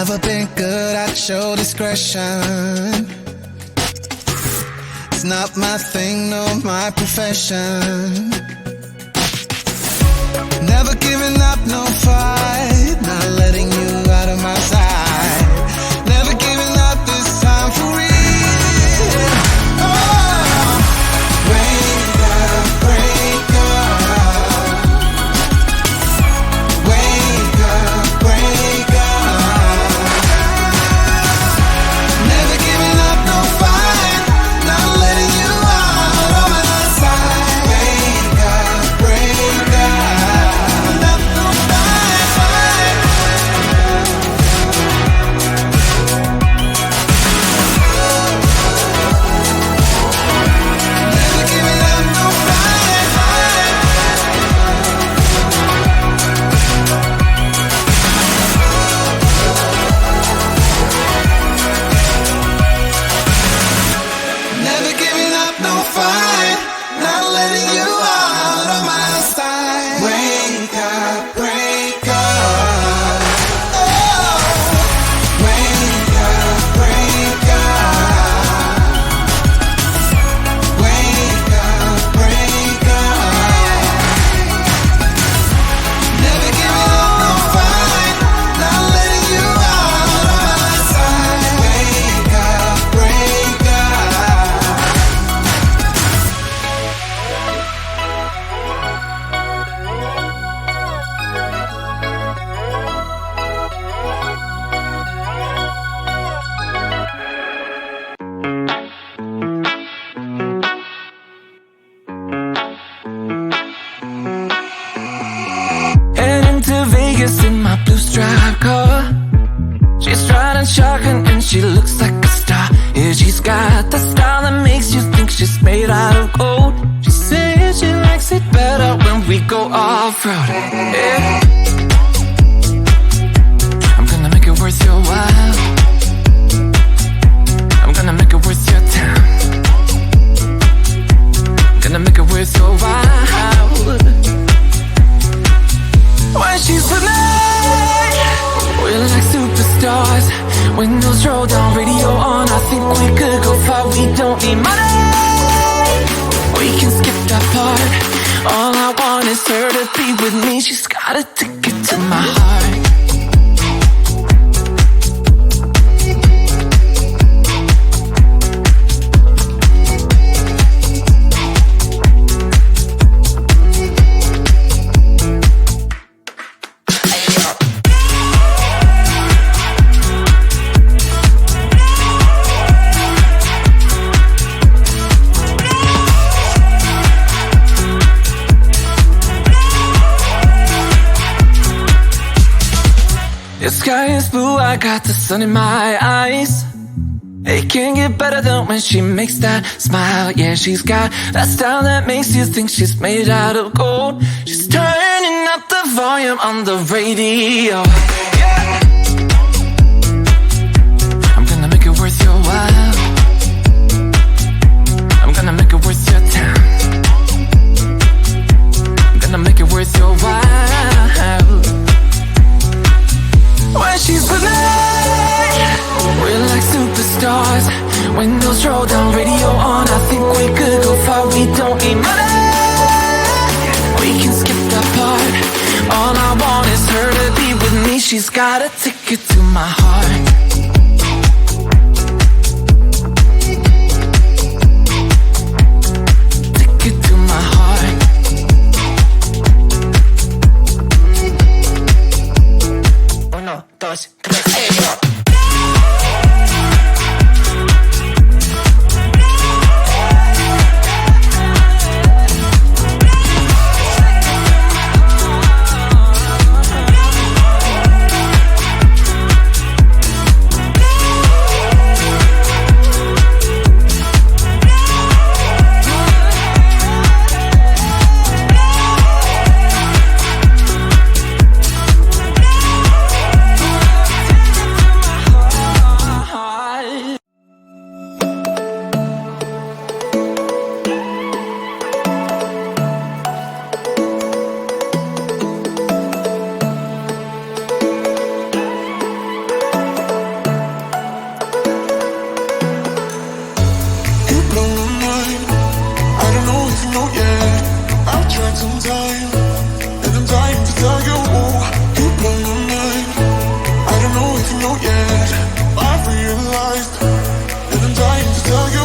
never been good at show discretion. It's not my thing, no, my profession. Never giving up, no fight. Not letting you out of my sight. Never giving up this time for real. Oh, wake up, break up. Wake up, break up. Never giving up, no fight. Not letting you out of my sight. Wake up, break up. In my blue striped car, she's riding shotgun and she looks like a star. Yeah, she's got the style that makes you think she's made out of gold. She says she likes it better when we go off-road. Yeah. I'm gonna make it worth your while. I'm gonna make it worth your time. I'm gonna make it worth your while. When she's with me, we're like superstars. Windows roll down, radio on. I think we could go far. We don't need money, we can skip that part. All I want is her to be with me. She's got a ticket to my heart. The sky is blue, I got the sun in my eyes. It can't get better than when she makes that smile. Yeah, she's got that style that makes you think she's made out of gold. She's turning up the volume on the radio. Yeah. I'm gonna make it worth your while. I'm gonna make it worth your time. I'm gonna make it worth your while. When she's with me, we're like superstars. Windows roll down, radio on. I think we could go far. We don't need money, we can skip that part. All I want is her to be with me. She's got a ticket to my heart. Ticket to my heart. Uno, dos, tres, know yet. I've realized, and I'm dying to tell you.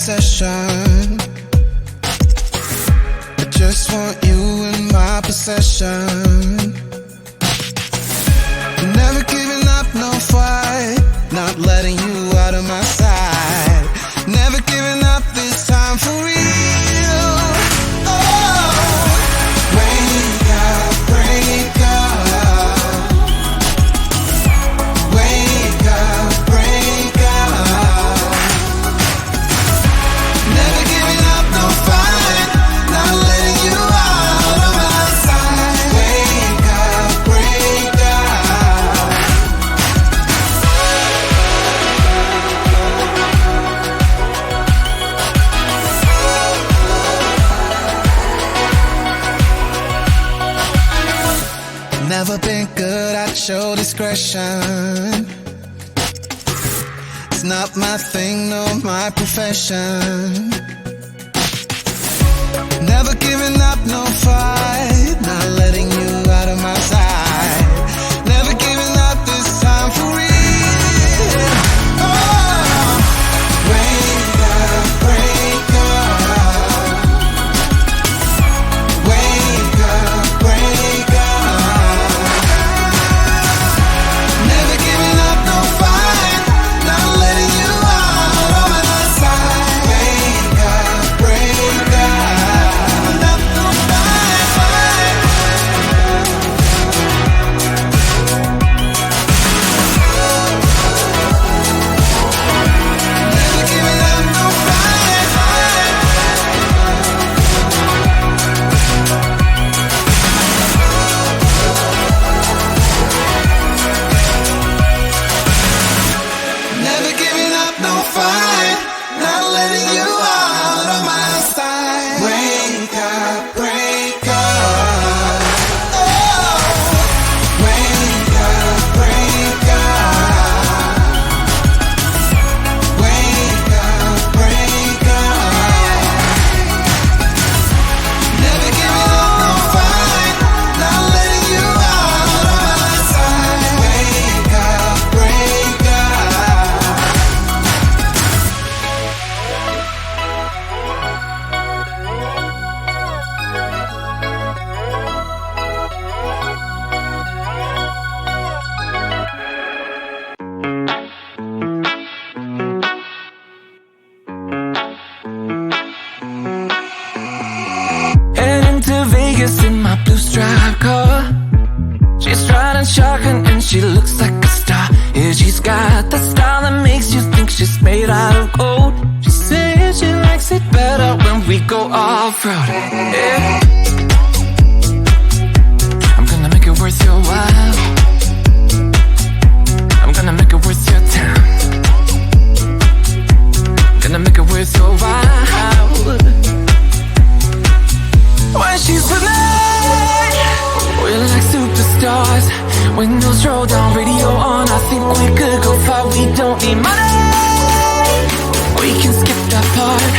obsession. I just want you in my possession. Never giving up, no fight. Not letting you out of my sight. Never giving up this time for real. Oh, wake up, break up. Wake up, break up. Never giving up, no fight. Not letting you out of my sight. Wake up, break up. Never been good at show discretion. It's not my thing, no, my profession. Never giving up, no fight. Not letting you out of my sight. Never giving up this time for real. Oh, wake up, break up. Wake up, break up. Never giving up, no fight. Not letting you out of my sight. Wake up, break up. No fight. drive car. She's riding shotgun and she looks like a star. Yeah, she's got the style that makes you think she's made out of gold. She says she likes it better when we go off-road. Yeah. I'm gonna make it worth your while. I'm gonna make it worth your time. Gonna make it worth your while. When she's with me, we're like superstars. Windows roll down, radio on. I think we could go far. We don't need money. We can skip that part.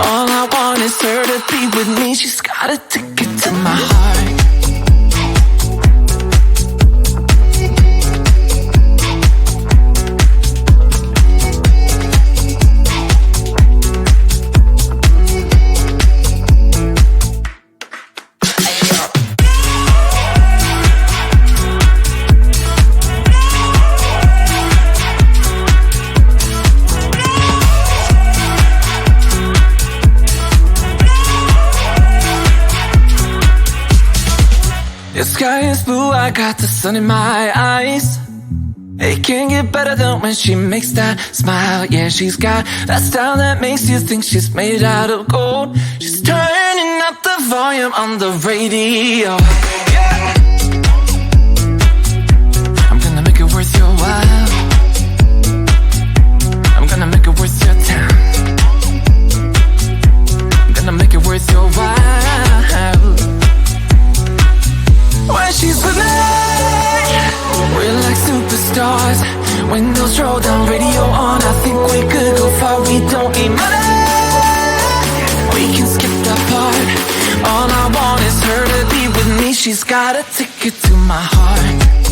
All I want is her to be with me. She's got a ticket to my heart. The sky is blue, I got the sun in my eyes. It can't get better than when she makes that smile. Yeah, she's got that style that makes you think she's made out of gold. She's turning up the volume on the radio. Yeah. I'm gonna make it worth your while. I'm gonna make it worth your time. I'm gonna make it worth your while. When she's with me, we're like superstars. Windows roll down, radio on. I think we could go far. We don't need money. We can skip that part. All I want is her to be with me. She's got a ticket to my heart.